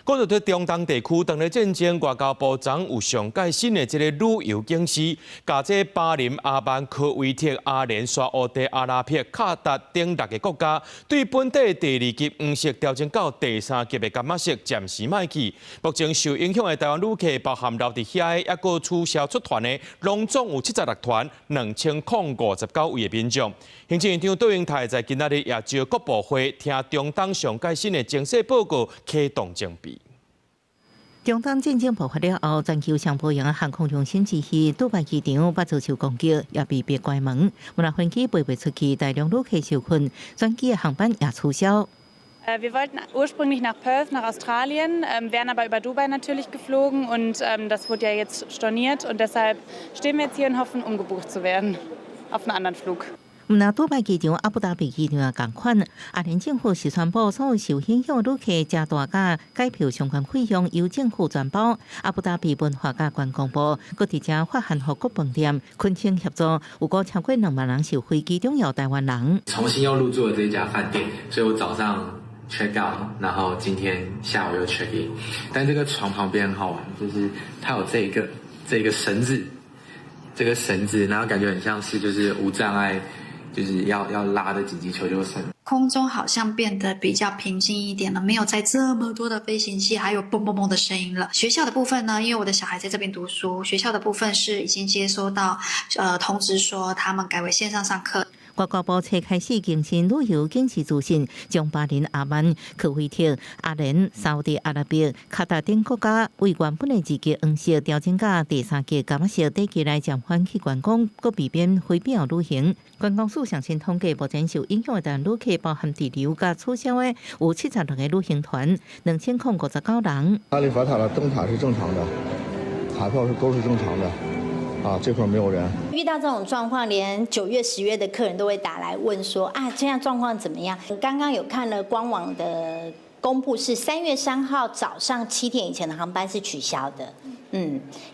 讲到在中东地区，当日战争，外交部长有上届新的这个旅游警示，加这巴林、阿曼、科威特、阿联酋、乌地阿拉伯、卡达等6个国家，对本地第2级黄色调整到第3级的柑仔色暂时卖去。目前受影响的台湾旅客，包含留伫遐的，抑个取消出团的，拢总有76团，2059位的民众。行政院长杜英泰在今仔日也召各部会，听中东上届新的情势报告，启动准备。中东战争爆发了后，全球上波洋航空中心之一杜拜机场被遭受攻击，也被迫关门。无奈飞机飞不出去，大量旅客受困，转机的航班也取消。Wir wollten ursprünglich nach Perth, nach Australien, wären aber über Dubai natürlich geflogen und das wurde ja jetzt storniert und deshalb stehen wir jetzt hier und hoffen, umgebucht zu werden auf einen anderen Flug. 那杜拜机场、阿布达比机场也同款，阿联政府是宣布所有受影响旅客加大价改票相关费用由政府全包。阿布达比文化甲观光部搁伫遮发函予各饭店恳请协助，有过超过2万人受飞机中要台湾人。重新又入住了这一家饭店，所以我早上 check out， 然后今天下午又 check in。但这个床旁边很好玩，就是它有这个绳子，然后感觉很像是就是无障碍。 就是要拉的紧急求救绳，空中好像变得比较平静一点了，没有再这么多的飞行器还有嘣嘣嘣的声音了。学校的部分呢，因为我的小孩在这边读书，学校的部分是已经接收到通知说他们改为线上上课。 外交部才开始更新旅游警示资讯，将巴林、阿曼、科威特、阿联、沙特阿拉伯、卡达等国家为原本的2级黄色调整到第3级柑仔色短期内暂缓去观光，搁避免非必要旅行。观光署上新统计，目前受影响的台湾旅客，包含滞留甲取消的有76个旅行团，2059人。阿里法塔的灯塔是正常的，塔票都是正常的。 啊，这块没有人。遇到这种状况，连9月、10月的客人都会打来问说：“啊，现在状况怎么样？”刚刚有看了官网的公布，是3月3号早上7点以前的航班是取消的。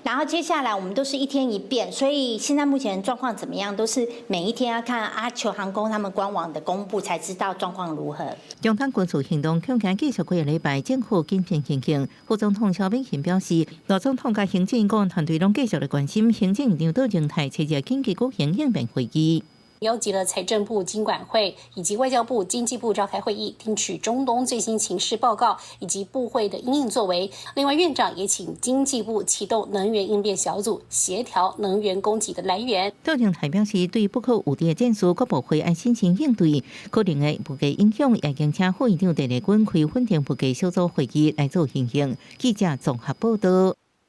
然后接下来我们都是1天1变，所以现在目前状况怎么样，都是每一天要看阿球航空他们官网的公布才知道状况如何。中东军事行动恐惊继续几个礼拜，政府紧张情形。副总统萧美琴表示，罗总统甲行政院团队拢继续来关心行政院长杜英泰车日紧急举行应变会议。 邀集了财政部、经管会以及外交部、经济部召开会议，听取中东最新情势报告以及部会的因应作为。另外，院长也请经济部启动能源应变小组，协调能源供给的来源。杜英泰表示，对不可预知的战事，各部会按心情应对，可能的物价影响，也经请副院长陈立军开稳定物价小组会议来做进行。记者综合报道。